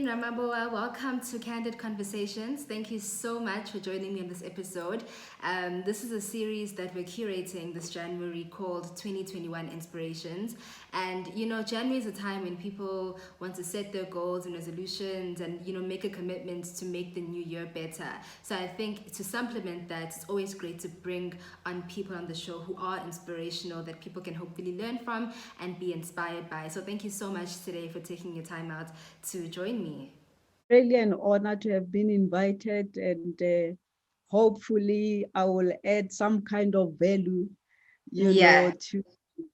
Magdeline Ramaboea. Welcome to Candid Conversations. Thank you so much for joining me on this episode. This is a series that we're curating this January called 2021 Inspirations. And, January is a time when people want to set their goals and resolutions and, make a commitment to make the new year better. So I think to supplement that, it's always great to bring on people on the show who are inspirational, that people can hopefully learn from and be inspired by. So thank you so much today for taking your time out to join me. Really an honor to have been invited, and hopefully I will add some kind of value, Yeah. to,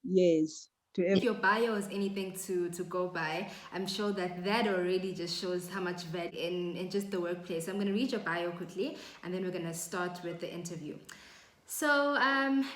yes, to If your bio is anything to go by, I'm sure that already just shows how much value in just the workplace. So I'm going to read your bio quickly, and then we're going to start with the interview. So,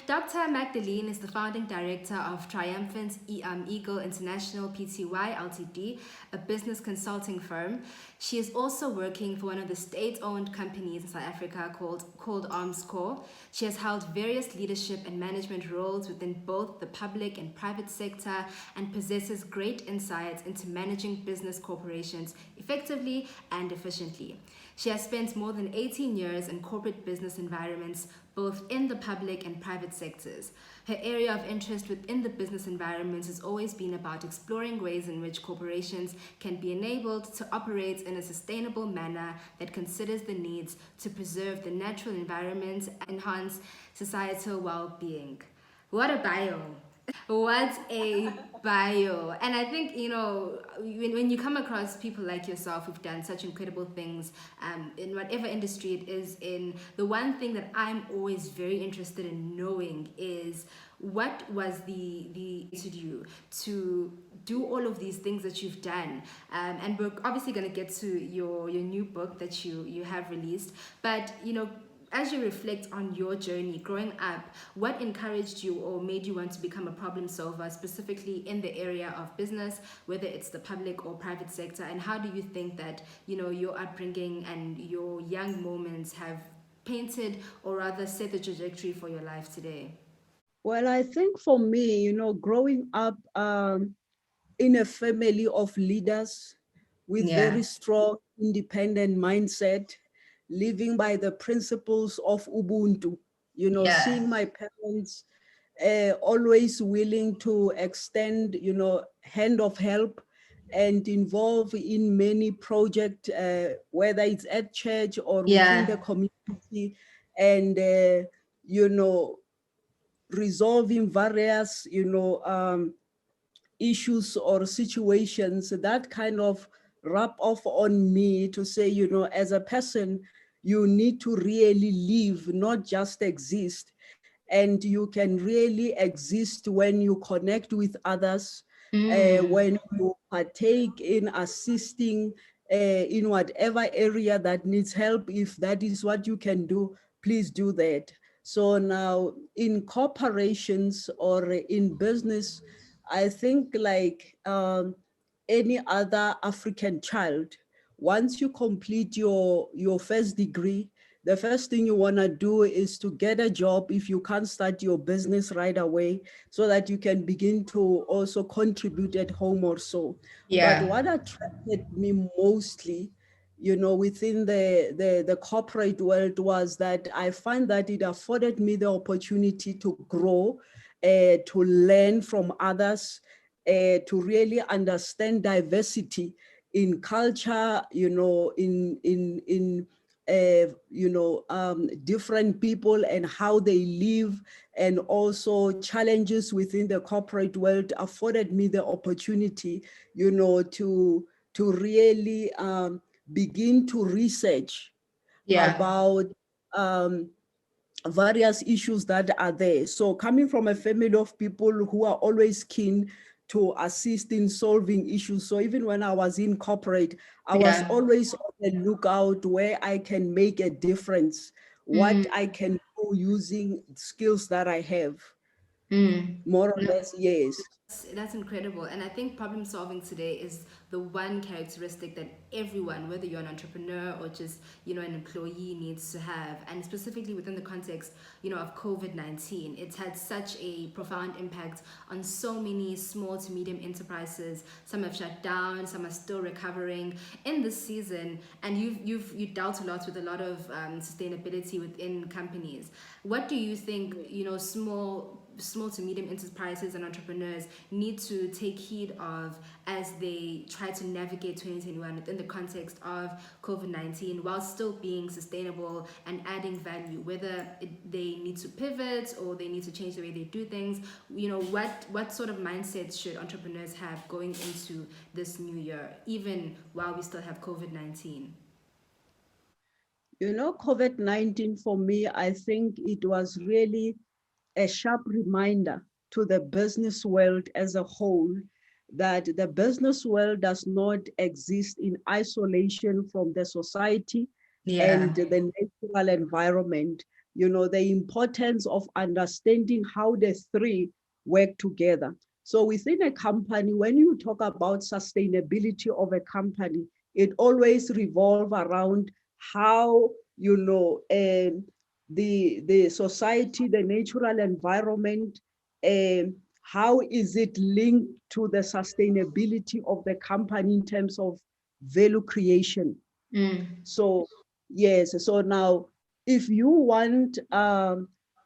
Dr. Magdeline is the founding director of Triumphant Eagle International Pty Ltd, a business consulting firm. She is also working for one of the state-owned companies in South Africa called Armscor. She has held various leadership and management roles within both the public and private sector and possesses great insights into managing business corporations effectively and efficiently. She has spent more than 18 years in corporate business environments, both in the public and private sectors. Her area of interest within the business environments has always been about exploring ways in which corporations can be enabled to operate in a sustainable manner that considers the needs to preserve the natural environment and enhance societal well-being. What a bio! What a bio. And I think, when you come across people like yourself who've done such incredible things in whatever industry it is in, the one thing that I'm always very interested in knowing is what was the you to do all of these things that you've done. And we're obviously going to get to your new book that you have released. But, as you reflect on your journey growing up, what encouraged you or made you want to become a problem solver, specifically in the area of business, whether it's the public or private sector? And how do you think that, your upbringing and your young moments have painted or rather set the trajectory for your life today? Well, I think for me, growing up in a family of leaders with Yeah. very strong independent mindset, living by the principles of Ubuntu, Yeah. seeing my parents always willing to extend, hand of help and involve in many projects, whether it's at church or within Yeah. the community, and, resolving various, issues or situations that kind of rub off on me to say, as a person, you need to really live, not just exist. And you can really exist when you connect with others, when you partake in assisting in whatever area that needs help. If that is what you can do, please do that. So now in corporations or in business, I think like any other African child, once you complete your first degree, the first thing you want to do is to get a job if you can't start your business right away, so that you can begin to also contribute at home or so. But Yeah. what attracted me mostly, within the corporate world, was that I find that it afforded me the opportunity to grow, to learn from others, to really understand diversity in culture, in different people and how they live, and also challenges within the corporate world afforded me the opportunity, to really begin to research Yeah. about various issues that are there. So coming from a family of people who are always keen to assist in solving issues. So even when I was in corporate, I was Yeah. always on the lookout where I can make a difference, what I can do using skills that I have. More or less, yes. That's incredible. And I think problem solving today is the one characteristic that everyone, whether you're an entrepreneur or just, an employee, needs to have. And specifically within the context, of COVID-19, it's had such a profound impact on so many small to medium enterprises. Some have shut down, some are still recovering in this season. And you dealt a lot with a lot of sustainability within companies. What do you think, small to medium enterprises and entrepreneurs need to take heed of as they try to navigate 2021 within the context of COVID-19 while still being sustainable and adding value, whether they need to pivot or they need to change the way they do things? What sort of mindset should entrepreneurs have going into this new year, even while we still have COVID-19? COVID-19 for me, I think it was really a sharp reminder to the business world as a whole that the business world does not exist in isolation from the society and the natural environment. The importance of understanding how the three work together. So within a company, when you talk about sustainability of a company, it always revolves around how, the society, the natural environment, how is it linked to the sustainability of the company in terms of value creation? So yes, so now if you want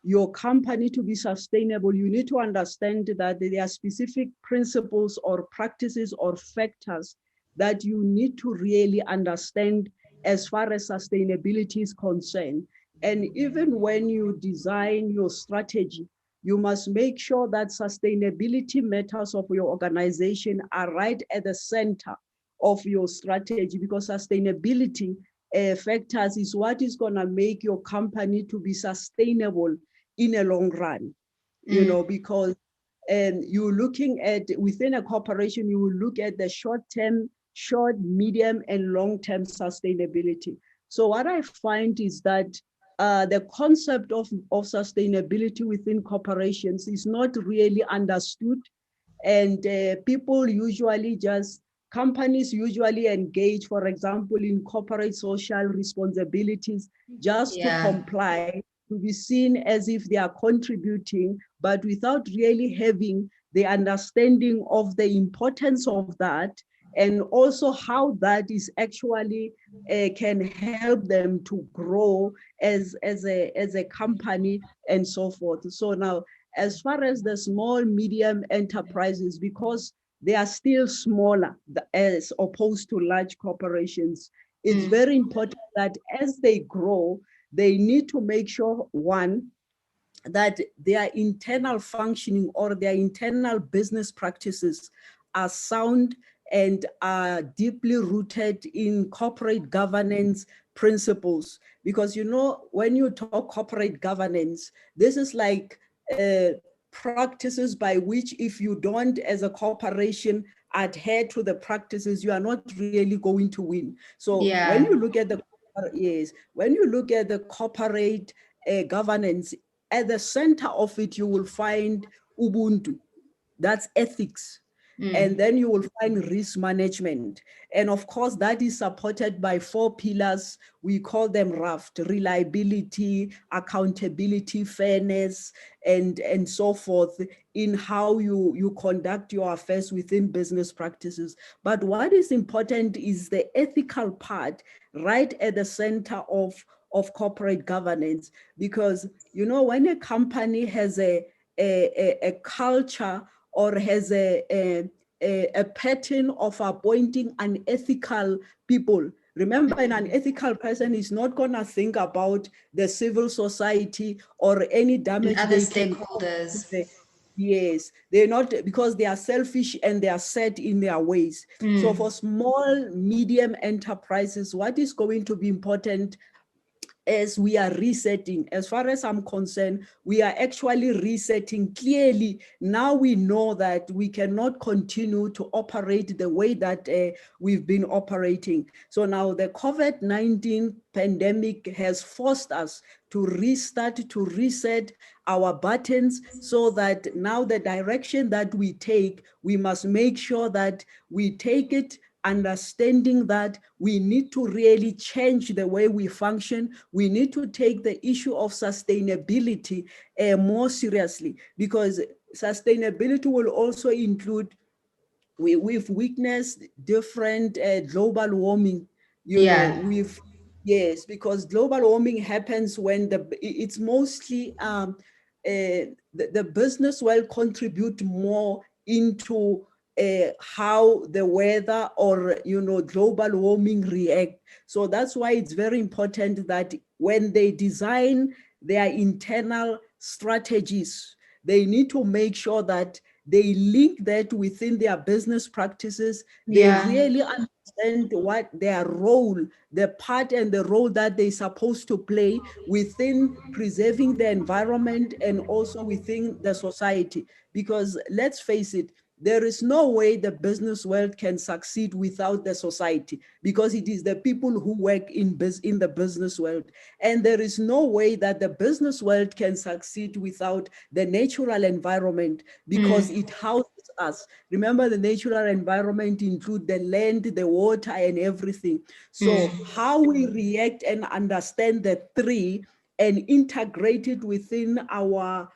your company to be sustainable, you need to understand that there are specific principles or practices or factors that you need to really understand as far as sustainability is concerned. And even when you design your strategy, you must make sure that sustainability matters of your organization are right at the center of your strategy, because sustainability factors is what is going to make your company to be sustainable in a long run. Because you're looking at, within a corporation, you will look at the short, medium, and long-term sustainability. So what I find is that the concept of sustainability within corporations is not really understood. And companies usually engage, for example, in corporate social responsibilities just to comply, to be seen as if they are contributing, but without really having the understanding of the importance of that, and also how that is actually can help them to grow as a company and so forth. So now, as far as the small, medium enterprises, because they are still smaller as opposed to large corporations, it's very important that as they grow, they need to make sure, one, that their internal functioning or their internal business practices are sound and are deeply rooted in corporate governance principles. Because, when you talk corporate governance, this is like practices by which, if you don't, as a corporation, adhere to the practices, you are not really going to win. So when you look at the corporate governance, at the center of it, you will find Ubuntu. That's ethics. And then you will find risk management. And of course, that is supported by 4 pillars. We call them RAFT: reliability, accountability, fairness, and so forth, in how you conduct your affairs within business practices. But what is important is the ethical part right at the center of corporate governance. Because, when a company has a culture or has a pattern of appointing unethical people. Remember, an unethical person is not going to think about the civil society or any damage other they can stakeholders. Yes, they're not, because they are selfish and they are set in their ways. So for small, medium enterprises, what is going to be important as we are resetting, as far as I'm concerned, we are actually resetting clearly. Now we know that we cannot continue to operate the way that we've been operating. So now the COVID-19 pandemic has forced us to restart, to reset our buttons, so that now the direction that we take, we must make sure that we take it understanding that we need to really change the way we function. We need to take the issue of sustainability more seriously, because sustainability will also include, we've witnessed different global warming, yes, because global warming happens when it's mostly the business will contribute more into how the weather or global warming react. So that's why it's very important that when they design their internal strategies, they need to make sure that they link that within their business practices. They really understand what their role, the part and the role that they're supposed to play within preserving the environment and also within the society. Because let's face it, there is no way the business world can succeed without the society, because it is the people who work in the business world. And there is no way that the business world can succeed without the natural environment, because it houses us. Remember, the natural environment include the land, the water, and everything. So how we react and understand the three and integrate it within our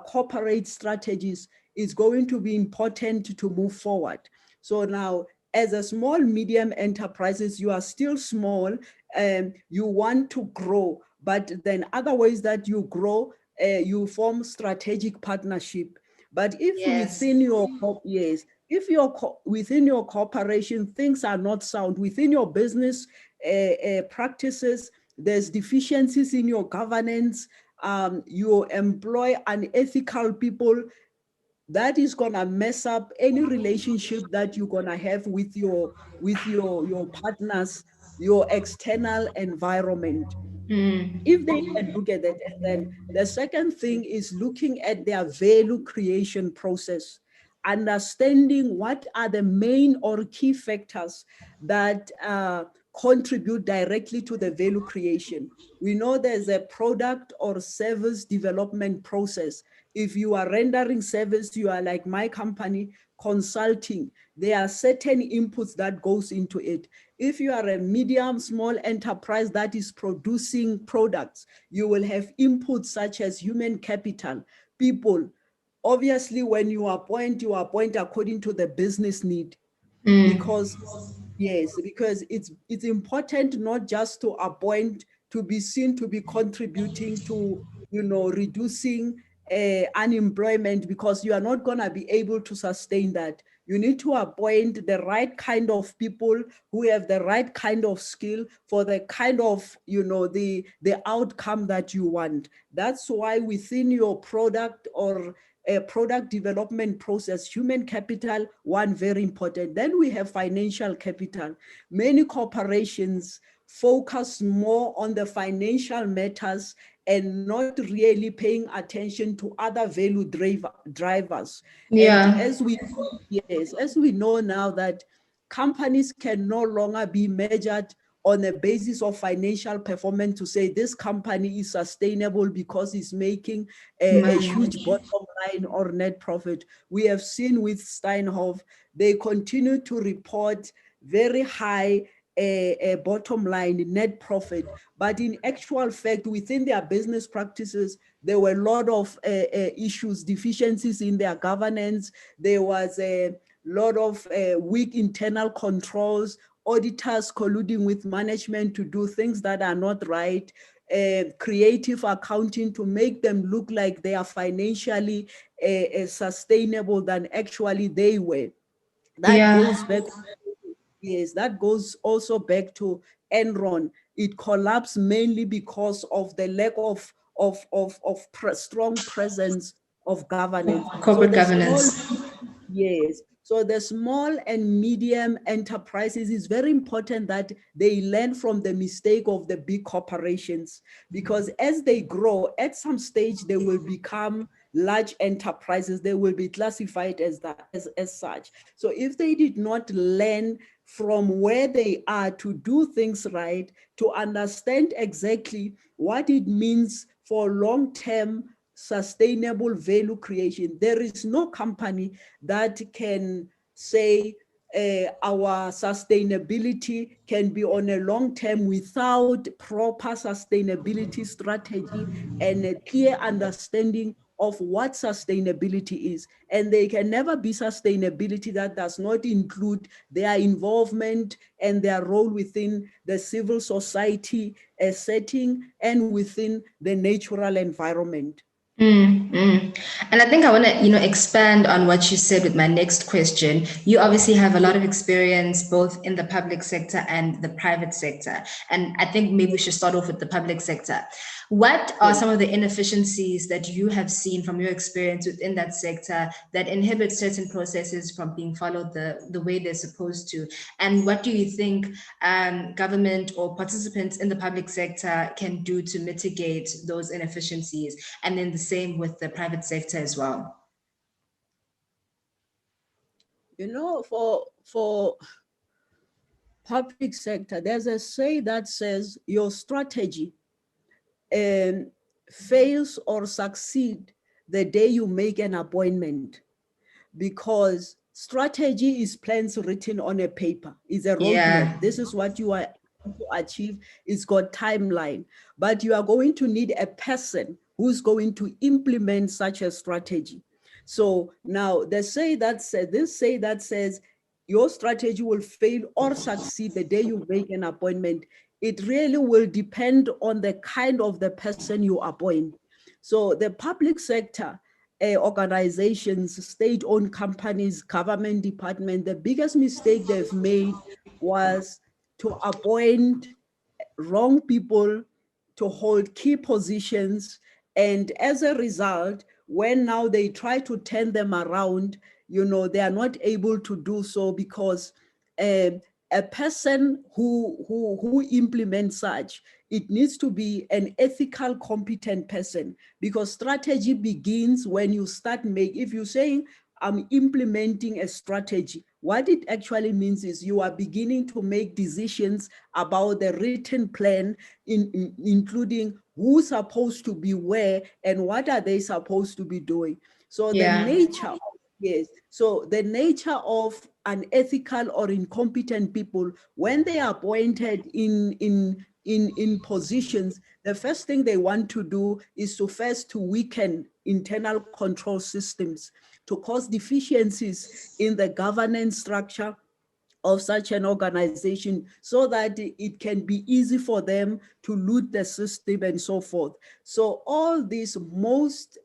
corporate strategies is going to be important to move forward. So now, as a small, medium enterprises, you are still small and you want to grow, but then other ways that you grow, you form strategic partnership. But if within your, if within your corporation, things are not sound, within your business practices, there's deficiencies in your governance, you employ unethical people, that is gonna mess up any relationship that you're gonna have with your partners, your external environment. If they can look at that. And then the second thing is looking at their value creation process, understanding what are the main or key factors that contribute directly to the value creation. We know there's a product or service development process. If you are rendering service, you are like my company, consulting, there are certain inputs that goes into it. If you are a medium, small enterprise that is producing products, you will have inputs such as human capital, people. Obviously, when you appoint according to the business need, because because it's important not just to appoint to be seen to be contributing to reducing unemployment, because you are not going to be able to sustain that. You need to appoint the right kind of people who have the right kind of skill for the kind of the outcome that you want. That's why within your product or a product development process, human capital, one, very important. Then we have financial capital. Many corporations focus more on the financial matters and not really paying attention to other value drivers. And as we know now that companies can no longer be measured on a basis of financial performance to say this company is sustainable because it's making a huge bottom line or net profit. We have seen with Steinhoff, they continue to report very high a bottom line net profit, but in actual fact, within their business practices, there were a lot of issues, deficiencies in their governance. There was a lot of weak internal controls, auditors colluding with management to do things that are not right, creative accounting to make them look like they are financially sustainable than actually they were. That goes back, that goes also back to Enron. It collapsed mainly because of the lack of strong presence of governance. So corporate the small, governance. yes. So the small and medium enterprises, is very important that they learn from the mistake of the big corporations, because as they grow, at some stage, they will become large enterprises. They will be classified as that, as such. So if they did not learn from where they are to do things right, to understand exactly what it means for long-term sustainable value creation, there is no company that can say our sustainability can be on a long term without proper sustainability strategy and a clear understanding of what sustainability is. And they can never be sustainability that does not include their involvement and their role within the civil society setting and within the natural environment. And I think I want to, expand on what you said with my next question. You obviously have a lot of experience both in the public sector and the private sector. And I think maybe we should start off with the public sector. What are some of the inefficiencies that you have seen from your experience within that sector that inhibit certain processes from being followed the way they're supposed to? And what do you think government or participants in the public sector can do to mitigate those inefficiencies? And then the same with the private sector as well. For public sector, there's a say that says your strategy fails or succeed the day you make an appointment, because strategy is plans written on a paper, is a roadmap. Yeah. This is what you are to achieve. It's got timeline, but you are going to need a person who's going to implement such a strategy. So now this say that says your strategy will fail or succeed the day you make an appointment. It really will depend on the kind of the person you appoint. So the public sector organizations, state-owned companies, government department, the biggest mistake they've made was to appoint wrong people to hold key positions. And as a result, when now they try to turn them around, they are not able to do so, because a person who implements such, it needs to be an ethical, competent person, because strategy begins when you start if you're saying, I'm implementing a strategy, what it actually means is you are beginning to make decisions about the written plan, including who's supposed to be where and what are they supposed to be doing. So the nature, yes, so the nature of unethical or incompetent people, when they are appointed in positions, the first thing they want to do is to weaken internal control systems, to cause deficiencies in the governance structure of such an organization, so that it can be easy for them to loot the system and so forth. So all these most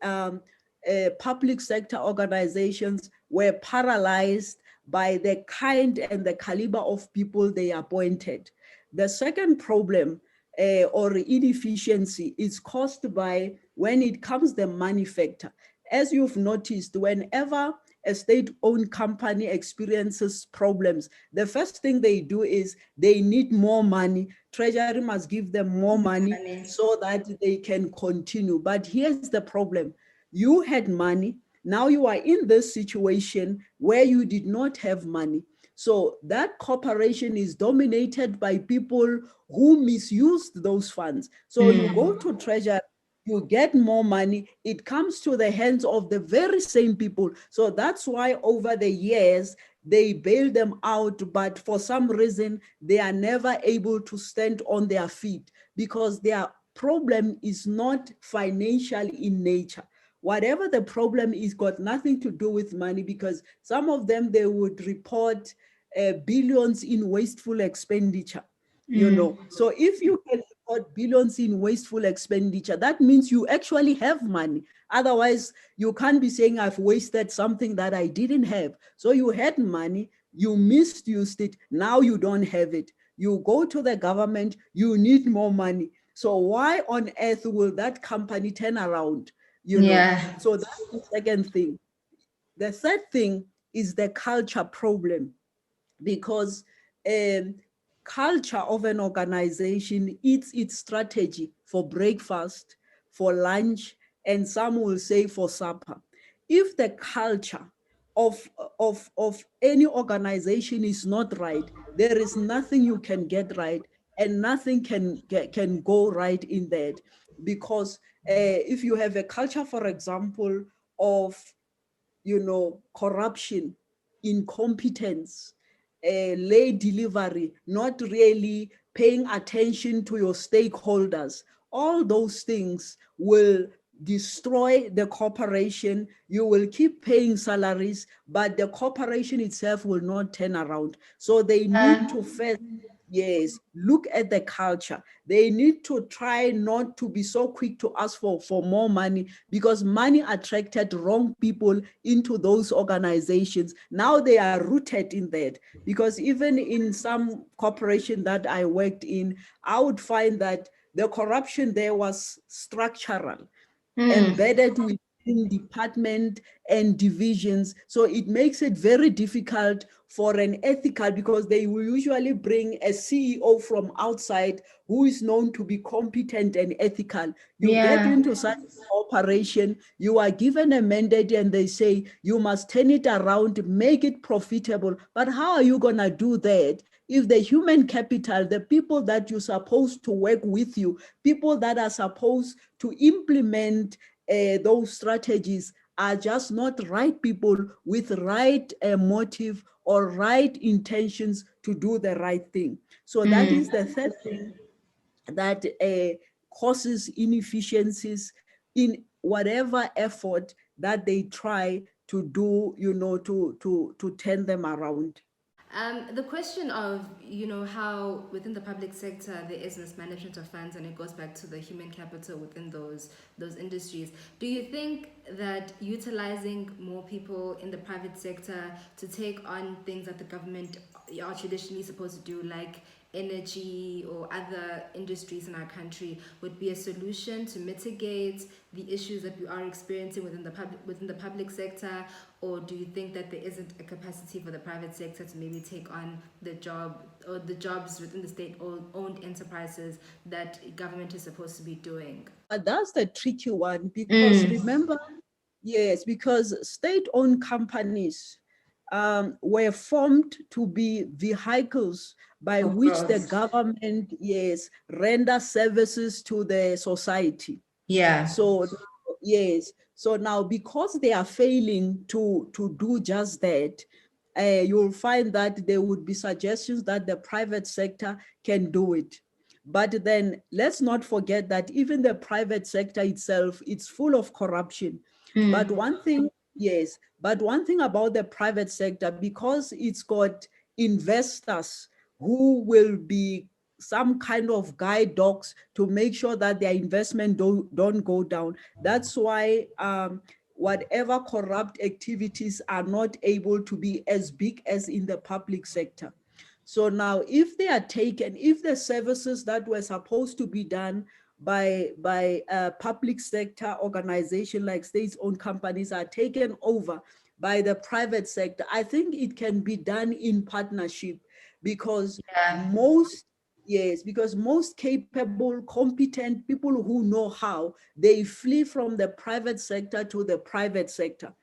public sector organizations were paralyzed by the kind and the caliber of people they appointed. The second problem or inefficiency is caused by, when it comes the money factor. As you've noticed, whenever a state-owned company experiences problems, the first thing they do is they need more money. Treasury must give them more money so that they can continue. But here's the problem. You had money. Now you are in this situation where you did not have money. So that corporation is dominated by people who misused those funds. So you go to Treasury, you get more money, it comes to the hands of the very same people. So that's why over the years, they bail them out, but for some reason, they are never able to stand on their feet, because their problem is not financial in nature. Whatever the problem is, got nothing to do with money, because some of them, they would report billions in wasteful expenditure. So if you can report billions in wasteful expenditure, that means you actually have money. Otherwise, you can't be saying I've wasted something that I didn't have. So you had money, you misused it, now you don't have it. You go to the government, you need more money. So why on earth will that company turn around? So that's the second thing. The third thing is the culture problem, because culture of an organization eats its strategy for breakfast, for lunch, and some will say for supper. If the culture of any organization is not right, there is nothing you can get right, and nothing can go right in that. Because if you have a culture, for example, of corruption, incompetence, late delivery, not really paying attention to your stakeholders, all those things will destroy the corporation. You will keep paying salaries, but the corporation itself will not turn around. So they need to first, yes, look at the culture. They need to try not to be so quick to ask for more money, because money attracted wrong people into those organizations. Now they are rooted in that. Because even in some corporation that I worked in, I would find that the corruption there was structural, embedded within department and divisions. So it makes it very difficult for an ethical, because they will usually bring a CEO from outside who is known to be competent and ethical. You get into such operation, you are given a mandate and they say you must turn it around, make it profitable. But how are you going to do that if the human capital, the people that you're supposed to work with you, people that are supposed to implement those strategies, are just not right people with right motive or right intentions to do the right thing? So that is the third thing that causes inefficiencies in whatever effort that they try to do, to turn them around. The question of, how within the public sector there is mismanagement of funds, and it goes back to the human capital within those industries. Do you think that utilizing more people in the private sector to take on things that the government are traditionally supposed to do, like energy or other industries in our country, would be a solution to mitigate the issues that we are experiencing within the public sector? Or do you think that there isn't a capacity for the private sector to maybe take on the jobs within the state-owned enterprises that government is supposed to be doing? That's the tricky one, because remember, yes, because state-owned companies were formed to be vehicles by Of which the course. government, yes, render services to the society. Yeah. So yes, so now because they are failing to do just that, you'll find that there would be suggestions that the private sector can do it. But then let's not forget that even the private sector itself, it's full of corruption. But one thing, yes, but one thing about the private sector, because it's got investors who will be some kind of guide dogs to make sure that their investment don't go down. That's why whatever corrupt activities are not able to be as big as in the public sector. So now if they are taken, if the services that were supposed to be done by a public sector organization like state-owned companies are taken over by the private sector, I think it can be done in partnership, because most, yes, because most capable, competent people who know how, they flee from the private sector to the private sector.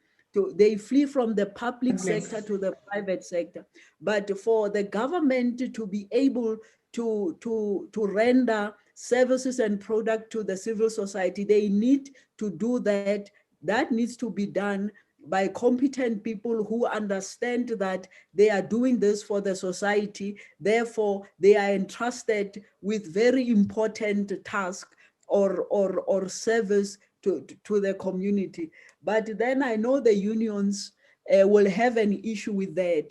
They flee from the public sector to the private sector. But for the government to be able to render services and product to the civil society, they need to do that. That needs to be done by competent people who understand that they are doing this for the society. Therefore, they are entrusted with very important task or service to the community. But then I know the unions will have an issue with that,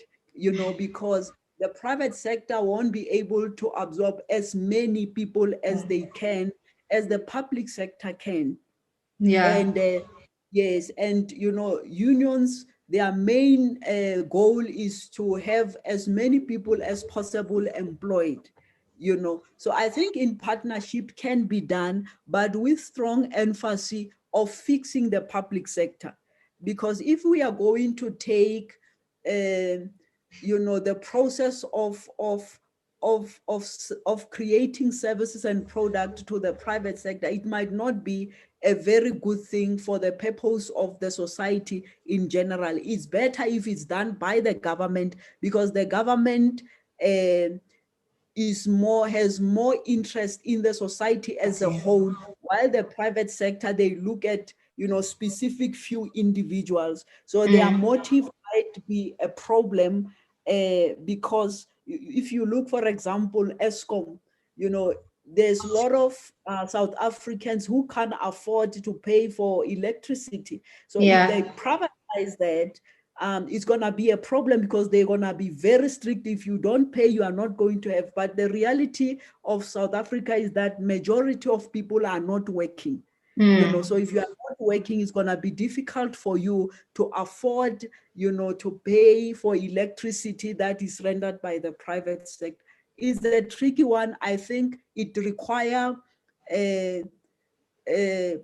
because the private sector won't be able to absorb as many people as they can, as the public sector can. Yeah. And yes, and unions, their main goal is to have as many people as possible employed. So I think in partnership can be done, but with strong emphasis of fixing the public sector. Because if we are going to take the process of creating services and product to the private sector, it might not be a very good thing for the purpose of the society in general. It's better if it's done by the government, because the government has more interest in the society as a whole, while the private sector, they look at specific few individuals. So their motive might be a problem, because if you look, for example, ESCOM, there's a lot of South Africans who can't afford to pay for electricity. So if they privatize that, it's going to be a problem, because they're going to be very strict. If you don't pay, you are not going to have. But the reality of South Africa is that majority of people are not working. So if you are not working, it's going to be difficult for you to afford, to pay for electricity that is rendered by the private sector. It's a tricky one. I think it requires a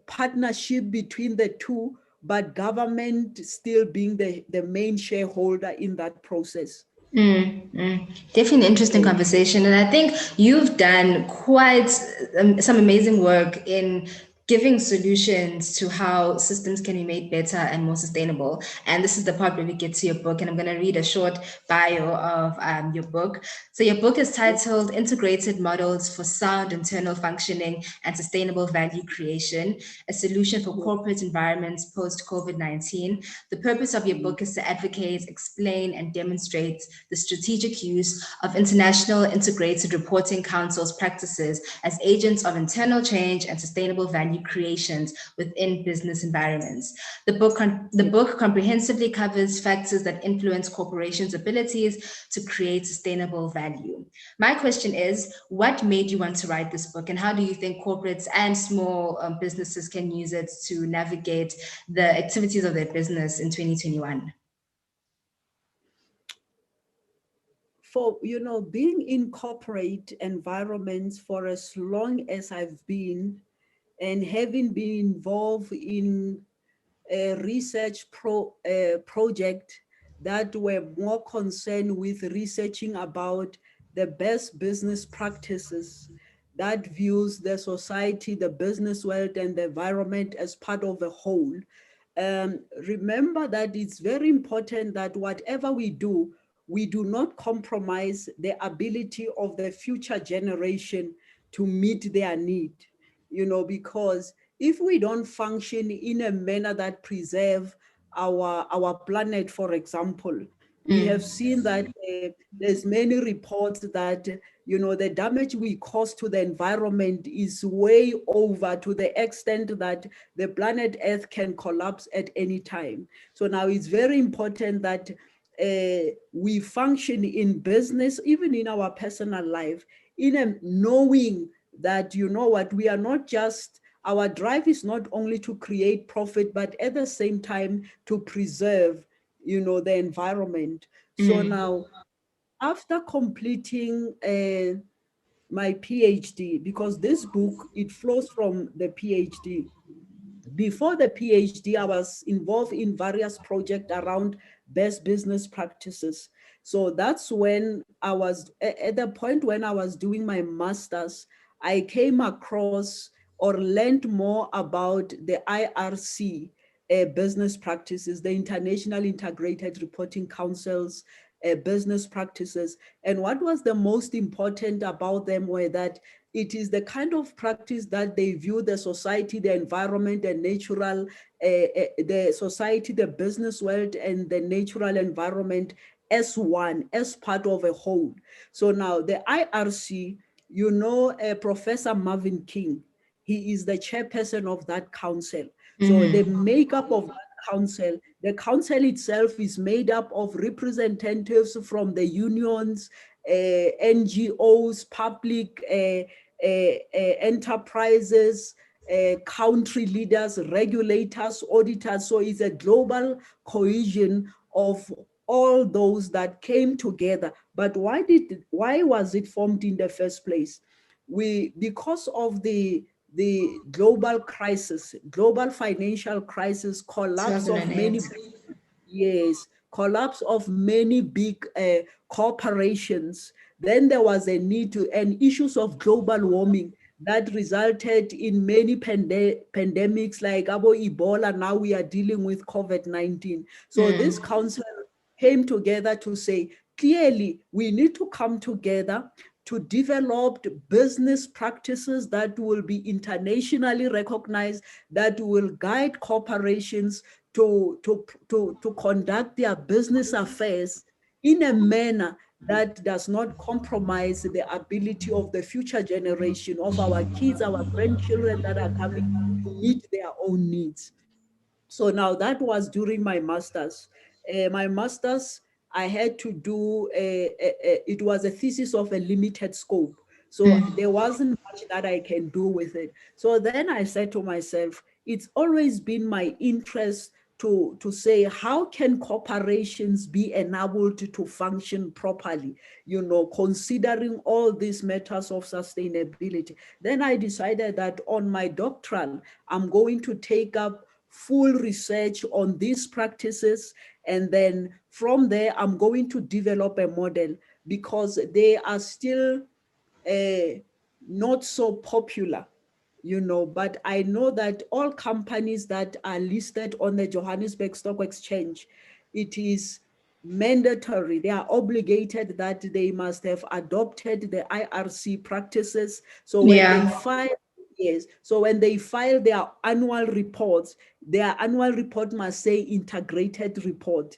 partnership between the two, but government still being the main shareholder in that process. Definitely an interesting conversation. And I think you've done quite some amazing work in giving solutions to how systems can be made better and more sustainable. And this is the part where we get to your book, and I'm going to read a short bio of your book. So your book is titled Integrated Models for Sound Internal Functioning and Sustainable Value Creation, a solution for corporate environments post-COVID-19. The purpose of your book is to advocate, explain, and demonstrate the strategic use of international integrated reporting councils practices as agents of internal change and sustainable value creations within business environments. The book comprehensively covers factors that influence corporations' abilities to create sustainable value. My question is, what made you want to write this book, and how do you think corporates and small businesses can use it to navigate the activities of their business in 2021? For being in corporate environments for as long as I've been, and having been involved in a research project that were more concerned with researching about the best business practices that views the society, the business world, and the environment as part of a whole. Remember that it's very important that whatever we do not compromise the ability of the future generation to meet their need, because if we don't function in a manner that preserve our planet, for example, we have seen that there's many reports that the damage we cause to the environment is way over, to the extent that the planet Earth can collapse at any time. So now it's very important that we function in business, even in our personal life, in a knowing that, what, we are not just, our drive is not only to create profit, but at the same time to preserve, the environment. So now, after completing my PhD, because this book, it flows from the PhD. Before the PhD, I was involved in various projects around best business practices. So that's when I was, at the point when I was doing my master's, I came across or learned more about the IIRC business practices, the International Integrated Reporting Council's business practices. And what was the most important about them were that it is the kind of practice that they view the society, the environment, the natural, the society, the business world, and the natural environment as one, as part of a whole. So now the IRC, Professor Marvin King, he is the chairperson of that council. So the makeup of that council, the council itself is made up of representatives from the unions, NGOs, public enterprises, country leaders, regulators, auditors. So it's a global cohesion of all those that came together. But why was it formed in the first place? Because of the global crisis, global financial crisis, collapse of many, yes, collapse of many big corporations, then there was a need to, and issues of global warming that resulted in many pandemics like Ebola. Now we are dealing with COVID-19. So this council came together to say, clearly, we need to come together to develop business practices that will be internationally recognized, that will guide corporations to conduct their business affairs in a manner that does not compromise the ability of the future generation, of our kids, our grandchildren that are coming, to meet their own needs. So now that was during my master's. My master's, I had to do, it was a thesis of a limited scope. So there wasn't much that I can do with it. So then I said to myself, it's always been my interest to say, how can corporations be enabled to function properly, considering all these matters of sustainability. Then I decided that on my doctoral, I'm going to take up full research on these practices. And then from there, I'm going to develop a model because they are still not so popular, but I know that all companies that are listed on the Johannesburg Stock Exchange, it is mandatory, they are obligated that they must have adopted the IIRC practices. So when they file, yes, so when they file their annual reports, their annual report must say integrated report.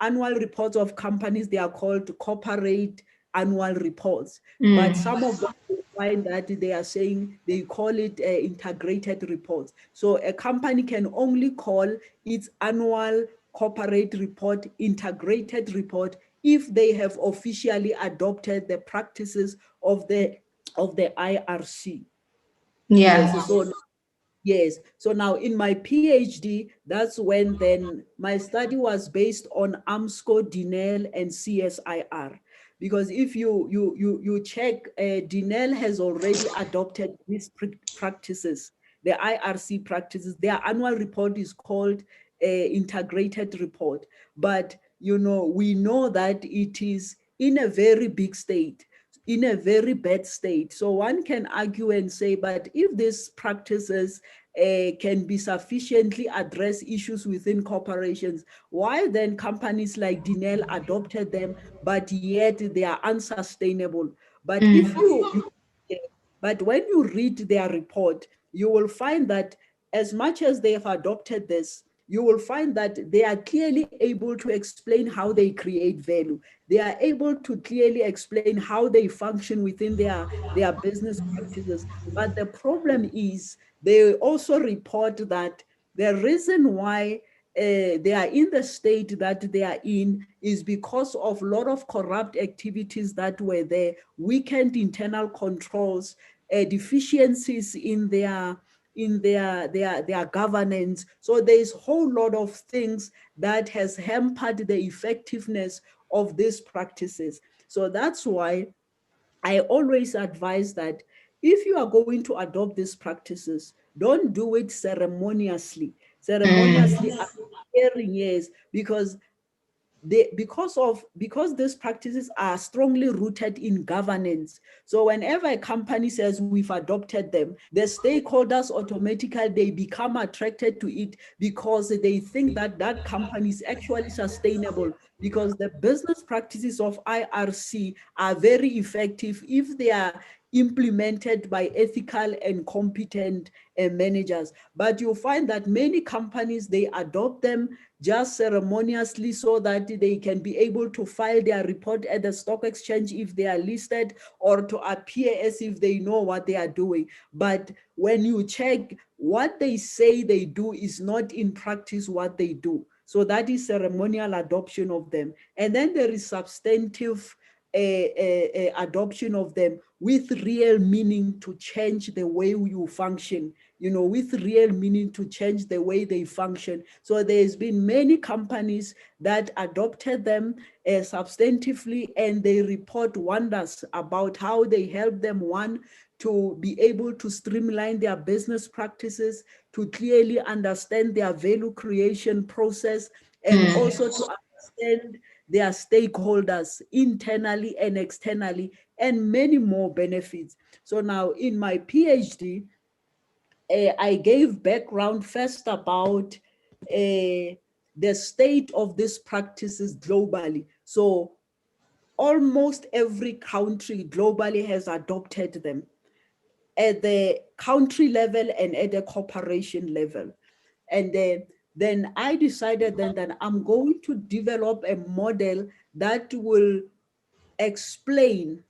Annual reports of companies, they are called corporate annual reports, but some of them find that they are saying they call it integrated reports. So a company can only call its annual corporate report integrated report if they have officially adopted the practices of the IRC. Yes, so yes. So now in my PhD, that's when then my study was based on Armscor, DINEL, and CSIR. Because if you check, DINEL has already adopted these practices, the IRC practices. Their annual report is called integrated report. But we know that it is in a very big state, in a very bad state. So one can argue and say, but if these practices can be sufficiently address issues within corporations, why then companies like DINEL adopted them, but yet they are unsustainable? But if but when you read their report, you will find that as much as they have adopted this, you will find that they are clearly able to explain how they create value. They are able to clearly explain how they function within their business practices. But the problem is they also report that the reason why they are in the state that they are in is because of a lot of corrupt activities that were there, weakened internal controls, deficiencies in their governance. So there's a whole lot of things that has hampered the effectiveness of these practices. So that's why I always advise that if you are going to adopt these practices, don't do it ceremoniously. Ceremoniously, appearing, yes, because because these practices are strongly rooted in governance. So whenever a company says we've adopted them, the stakeholders automatically they become attracted to it because they think that that company is actually sustainable, because the business practices of IRC are very effective if they are implemented by ethical and competent managers. But you'll find that many companies, they adopt them just ceremoniously so that they can be able to file their report at the stock exchange if they are listed, or to appear as if they know what they are doing. But when you check, what they say they do is not in practice what they do. So that is ceremonial adoption of them. And then there is substantive adoption of them with real meaning to change the way you function, with real meaning to change the way they function. So there's been many companies that adopted them substantively, and they report wonders about how they help them, one, to be able to streamline their business practices, to clearly understand their value creation process, and also to understand their stakeholders internally and externally, and many more benefits. So now in my PhD, I gave background first about the state of these practices globally. So almost every country globally has adopted them at the country level and at the corporation level. And then I decided then that I'm going to develop a model that will explain,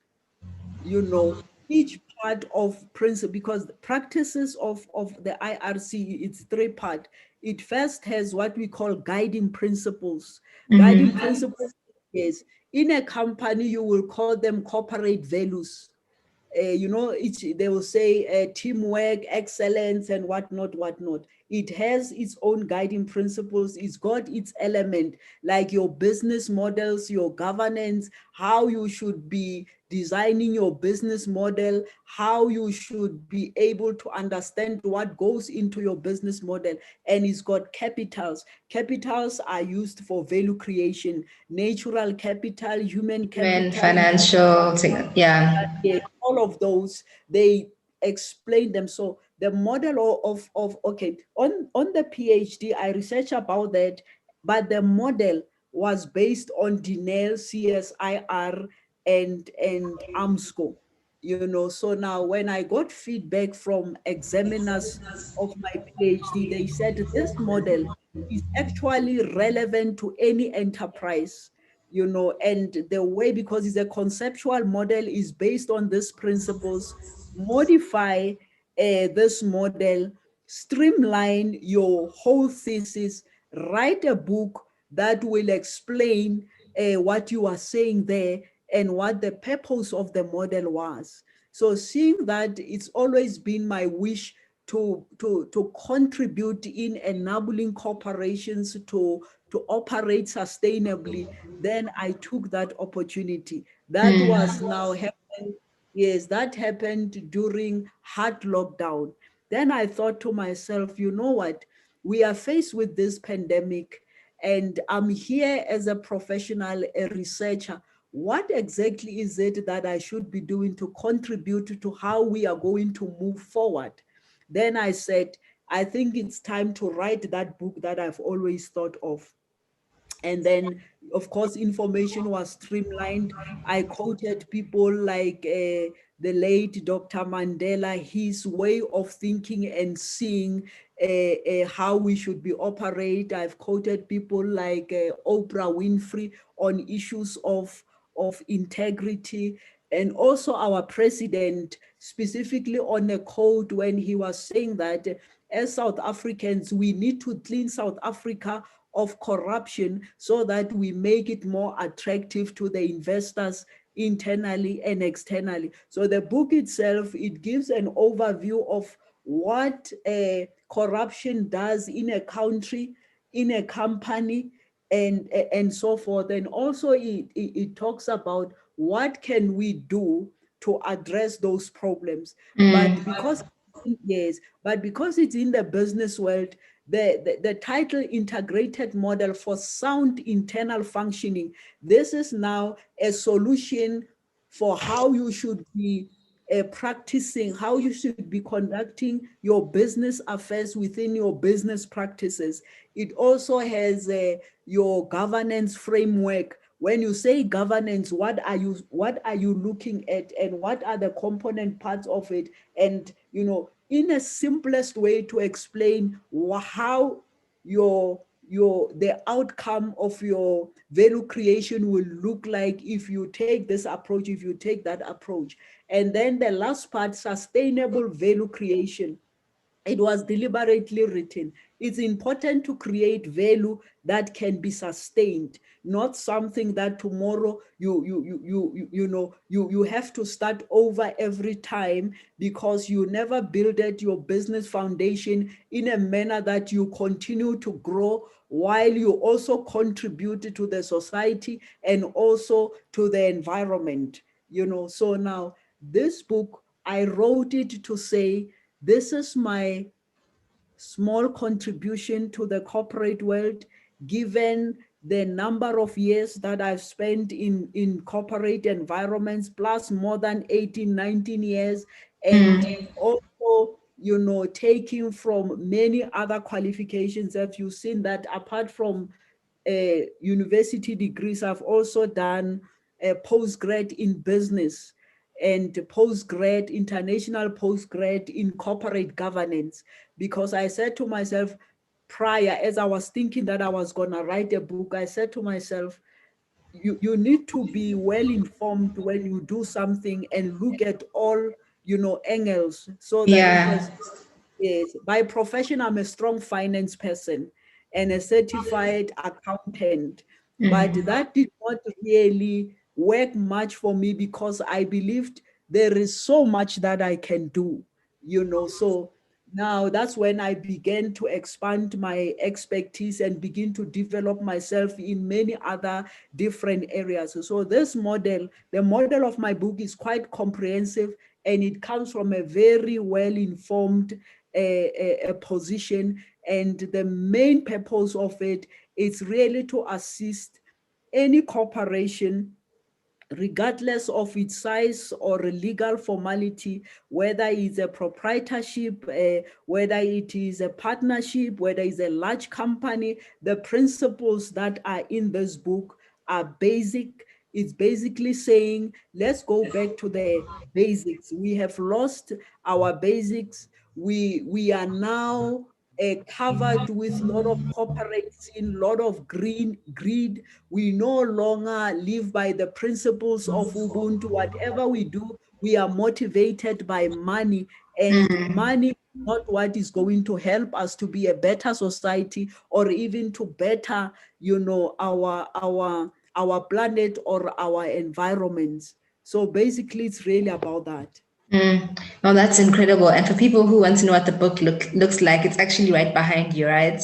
each part of principle, because the practices of the IRC, it's three-part. It first has what we call guiding principles. Guiding principles, yes. In a company, you will call them corporate values. They will say teamwork, excellence, and whatnot, whatnot. It has its own guiding principles. It's got its element, like your business models, your governance, how you should be designing your business model, how you should be able to understand what goes into your business model. And it's got capitals. Capitals are used for value creation, natural capital, human Human, capital, financial, yeah. yeah, all of those, they explain them. So the model of okay, on the PhD, I researched about that, but the model was based on Denial, CSIR, and Armscor. So now when I got feedback from examiners of my PhD, they said this model is actually relevant to any enterprise, and the way, because it's a conceptual model, is based on these principles. Modify this model, streamline your whole thesis, write a book that will explain what you are saying there and what the purpose of the model was. So seeing that, it's always been my wish to contribute in enabling corporations to operate sustainably. Then I took that opportunity. That was now happened. Yes, that happened during hard lockdown. Then I thought to myself, you know what? We are faced with this pandemic, and I'm here as a professional, a researcher. What exactly is it that I should be doing to contribute to how we are going to move forward? Then I said, I think it's time to write that book that I've always thought of. And then, of course, information was streamlined. I quoted people like the late Dr. Mandela, his way of thinking and seeing how we should be operate. I've quoted people like Oprah Winfrey on issues of integrity, and also our president specifically on a quote when he was saying that as South Africans, we need to clean South Africa of corruption so that we make it more attractive to the investors internally and externally. So the book itself, it gives an overview of what corruption does in a country, in a company, and so forth. And also it talks about what can we do to address those problems. But because, yes, but because it's in the business world, the title integrated model for sound internal functioning, this is now a solution for how you should be practicing, how you should be conducting your business affairs within your business practices. It also has your governance framework. When you say governance, what are you looking at, and what are the component parts of it? And in a simplest way to explain how the outcome of your value creation will look like if you take this approach, if you take that approach. And then the last part, sustainable value creation. It was deliberately written. It's important to create value that can be sustained, not something that tomorrow you have to start over every time, because you never builded your business foundation in a manner that you continue to grow while you also contribute to the society and also to the environment. So now this book I wrote it to say, this is my small contribution to the corporate world, given the number of years that I've spent in corporate environments, plus more than 18, 19 years, and also, taking from many other qualifications that you've seen that apart from university degrees, I've also done a postgrad in business and international postgrad in corporate governance, because I said to myself prior, as I was thinking that I was going to write a book, I said to myself, you need to be well informed when you do something and look at all, angles, so that it Yeah. has. Yes, by profession, I'm a strong finance person and a certified accountant. But that did not really work much for me because I believed there is so much that I can do, So now that's when I began to expand my expertise and begin to develop myself in many other different areas. So this model, the model of my book is quite comprehensive, and it comes from a very well-informed a position, and the main purpose of it is really to assist any corporation, regardless of its size or legal formality, whether it's a proprietorship, whether it is a partnership, whether it's a large company. The principles that are in this book are basic. It's basically saying, let's go back to the basics. We have lost our basics. We are now covered with a lot of corporate sin, a lot of greed. We no longer live by the principles of Ubuntu. Whatever we do, we are motivated by money, and money is not what is going to help us to be a better society or even to better, our planet or our environments. So basically, it's really about that. Oh, that's incredible. And for people who want to know what the book looks like, it's actually right behind you, right?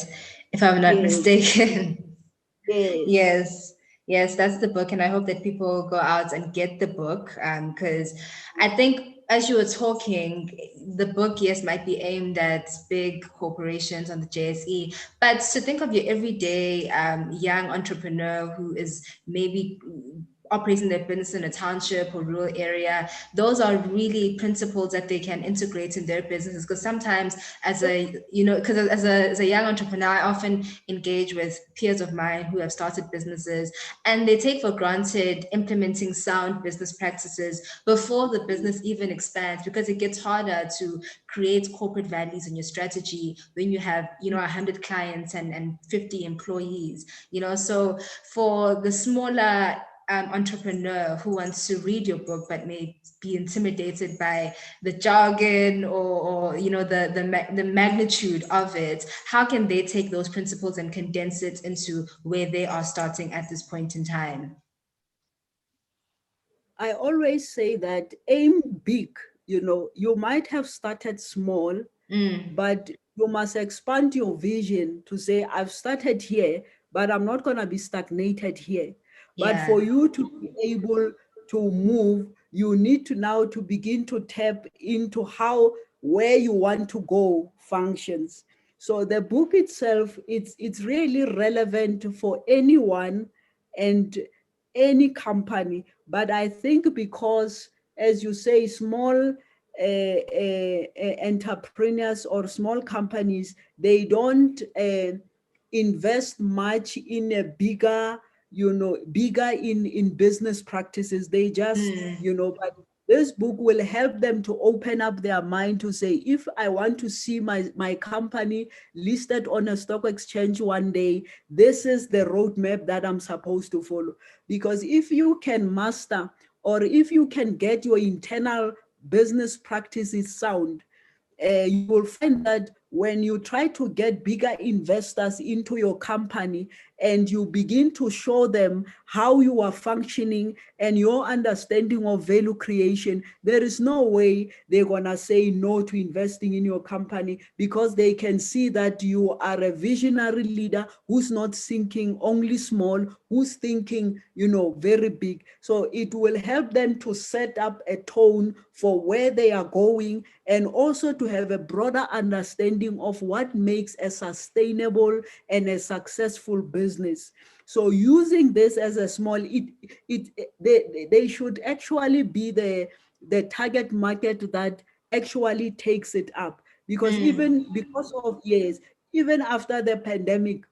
If I'm not Yes, mistaken. yes. Yes, yes, that's the book, and I hope that people go out and get the book. Because I think as you were talking, the book, yes, might be aimed at big corporations on the JSE, but to think of your everyday young entrepreneur who is maybe operating their business in a township or rural area, those are really principles that they can integrate in their businesses. Because sometimes as a, because as a young entrepreneur, I often engage with peers of mine who have started businesses, and they take for granted implementing sound business practices before the business even expands, because it gets harder to create corporate values in your strategy when you have 100 clients and 50 employees. So for the smaller entrepreneur who wants to read your book but may be intimidated by the jargon, or the magnitude of it, how can they take those principles and condense it into where they are starting at this point in time? I always say that aim big. You might have started small, but you must expand your vision to say, I've started here, but I'm not going to be stagnated here. But Yeah. for you to be able to move, you need to now to begin to tap into how where you want to go functions. So the book itself, it's really relevant for anyone and any company. But I think because, as you say, small entrepreneurs or small companies, they don't invest much in a bigger in business practices. They just, but this book will help them to open up their mind to say, if I want to see my company listed on a stock exchange one day, this is the roadmap that I'm supposed to follow. Because if you can master, or if you can get your internal business practices sound, you will find that when you try to get bigger investors into your company and you begin to show them how you are functioning and your understanding of value creation, there is no way they're going to say no to investing in your company, because they can see that you are a visionary leader who's not thinking only small, who's thinking, very big. So it will help them to set up a tone for where they are going, and also to have a broader understanding of what makes a sustainable and a successful business. So using this as a small, they should actually be the target market that actually takes it up. Because even because of years, even after the pandemic,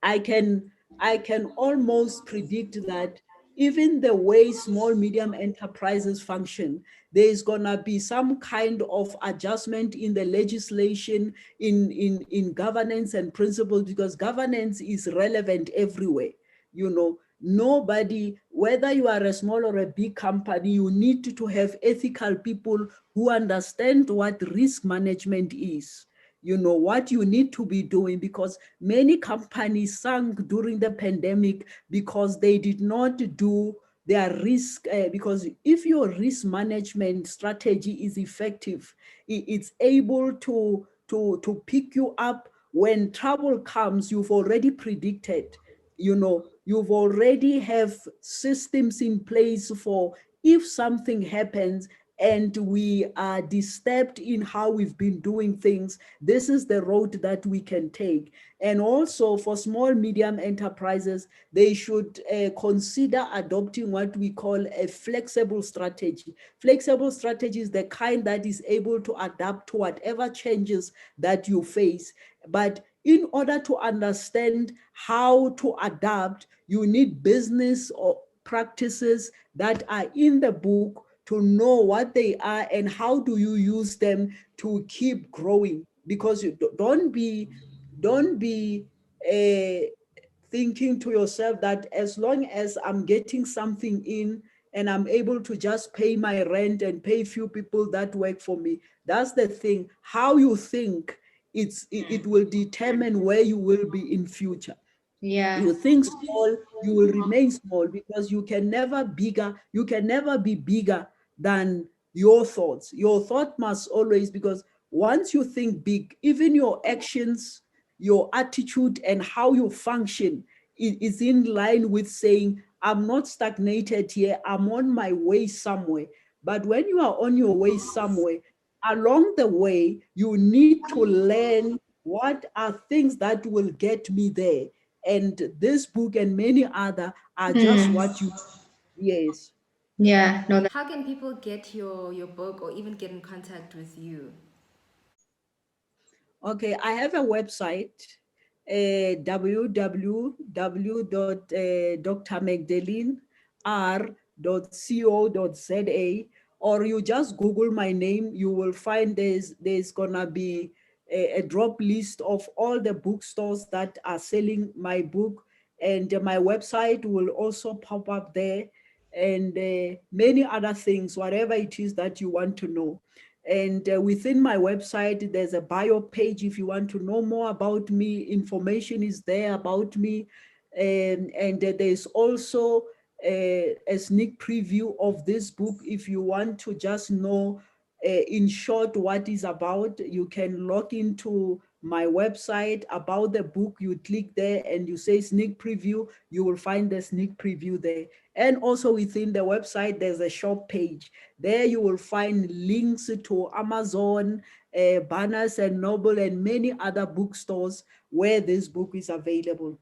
I can I can almost predict that even the way small medium enterprises function, there is gonna be some kind of adjustment in the legislation, in governance and principles, because governance is relevant everywhere. Nobody, whether you are a small or a big company, you need to have ethical people who understand what risk management is, what you need to be doing, because many companies sank during the pandemic because they did not do their risk, because if your risk management strategy is effective, it's able to pick you up when trouble comes. You've already predicted, you've already have systems in place for if something happens and we are disturbed in how we've been doing things, this is the road that we can take. And also for small, medium enterprises, they should consider adopting what we call a flexible strategy. Flexible strategy is the kind that is able to adapt to whatever changes that you face. But in order to understand how to adapt, you need business or practices that are in the book to know what they are and how do you use them to keep growing. Because you don't be thinking to yourself that as long as I'm getting something in and I'm able to just pay my rent and pay few people that work for me. That's the thing. How you think, it will determine where you will be in future. Yeah. You think small, you will remain small, because you can never be bigger than your thoughts. Your thought must always, because once you think big, even your actions, your attitude, and how you function is in line with saying, I'm not stagnated here, I'm on my way somewhere. But when you are on your way somewhere, along the way, you need to learn what are things that will get me there. And this book and many other are just what you, yes. Yeah. No, How can people get your book or even get in contact with you? Okay, I have a website, www.drmagdalener.co.za, or you just Google my name, you will find there's gonna be a drop list of all the bookstores that are selling my book, and my website will also pop up there, and many other things, whatever it is that you want to know. And within my website, there's a bio page. If you want to know more about me, information is there about me. And there's also a sneak preview of this book. If you want to just know in short what is about, you can log into my website about the book. You click there and you say sneak preview, you will find the sneak preview there. And also within the website, there's a shop page. There you will find links to Amazon, Barnes and Noble, and many other bookstores where this book is available.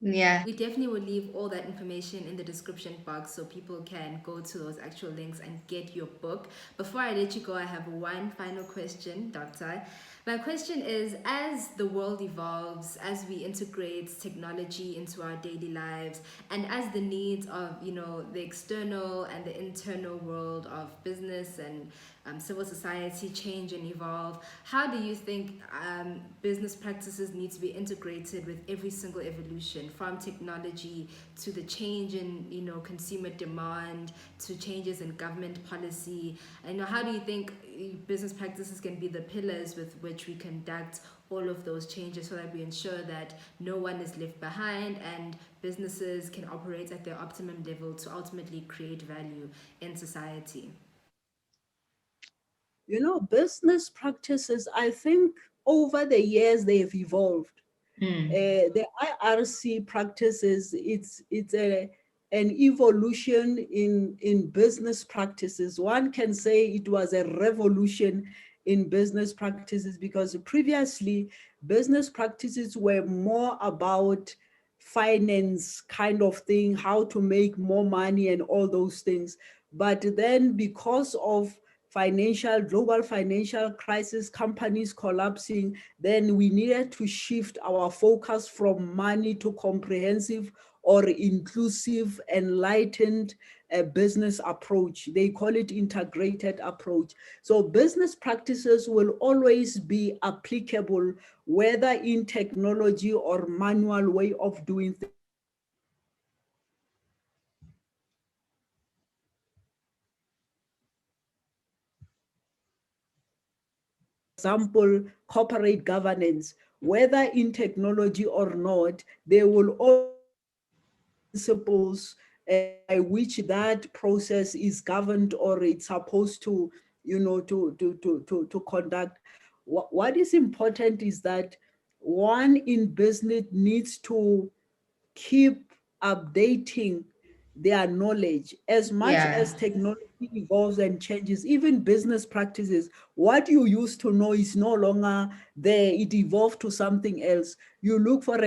yeah. We definitely will leave all that information in the description box so people can go to those actual links and get your book. Before I let you go, I have one final question, Doctor. My question is, as the world evolves, as we integrate technology into our daily lives, and as the needs of, the external and the internal world of business and civil society change and evolve, how do you think business practices need to be integrated with every single evolution, from technology to the change in consumer demand to changes in government policy? And how do you think business practices can be the pillars with which we conduct all of those changes, so that we ensure that no one is left behind and businesses can operate at their optimum level to ultimately create value in society. Business practices, I think over the years they've evolved. The IIRC practices, it's an evolution in business practices. One can say it was a revolution in business practices, because previously business practices were more about finance kind of thing, how to make more money and all those things. But then because of global financial crisis, companies collapsing, then we needed to shift our focus from money to comprehensive or inclusive, enlightened business approach. They call it integrated approach. So business practices will always be applicable, whether in technology or manual way of doing things. Example, corporate governance, whether in technology or not, there will all principles by which that process is governed or it's supposed to, to conduct. What is important is that one in business needs to keep updating their knowledge as much as technology evolves and changes. Even business practices, what you used to know is no longer there. It evolved to something else. You look, for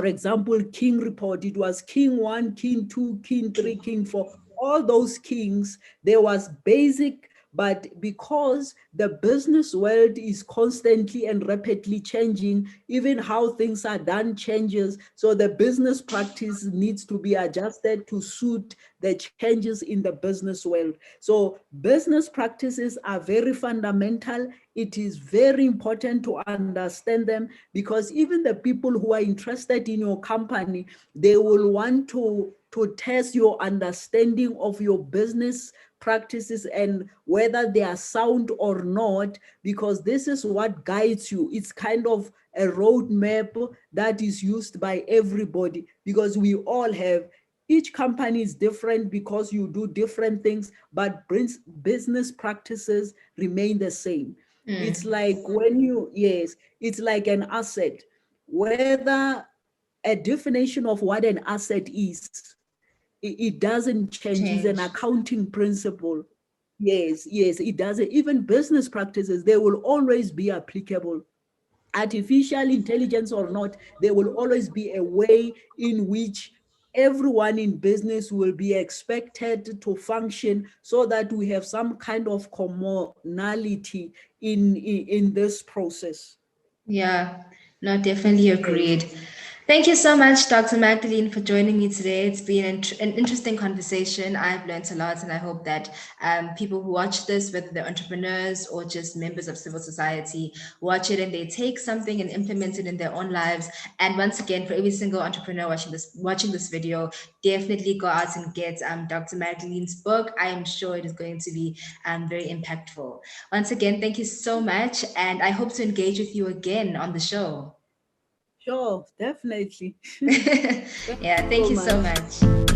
example, King report. It was King 1, King 2, King 3, King 4. All those kings, there was basic, but because the business world is constantly and rapidly changing, even how things are done changes. So the business practice needs to be adjusted to suit the changes in the business world. So business practices are very fundamental. It is very important to understand them, because even the people who are interested in your company, they will want to test your understanding of your business practices and whether they are sound or not, because this is what guides you. It's kind of a roadmap that is used by everybody, because we all have, each company is different because you do different things, but business practices remain the same. It's like it's like an asset. Whether a definition of what an asset is, it doesn't change. It's an accounting principle. Yes, it doesn't. Even business practices, they will always be applicable. Artificial intelligence or not, there will always be a way in which everyone in business will be expected to function, so that we have some kind of commonality in this process. Yeah, no, definitely agreed. Thank you so much, Dr. Magdalene, for joining me today. It's been an interesting conversation. I've learned a lot, and I hope that people who watch this, whether they're entrepreneurs or just members of civil society, watch it and they take something and implement it in their own lives. And once again, for every single entrepreneur watching this video, definitely go out and get Dr. Magdalene's book. I am sure it is going to be very impactful. Once again, thank you so much, and I hope to engage with you again on the show. Sure, definitely. Yeah, thank you so much.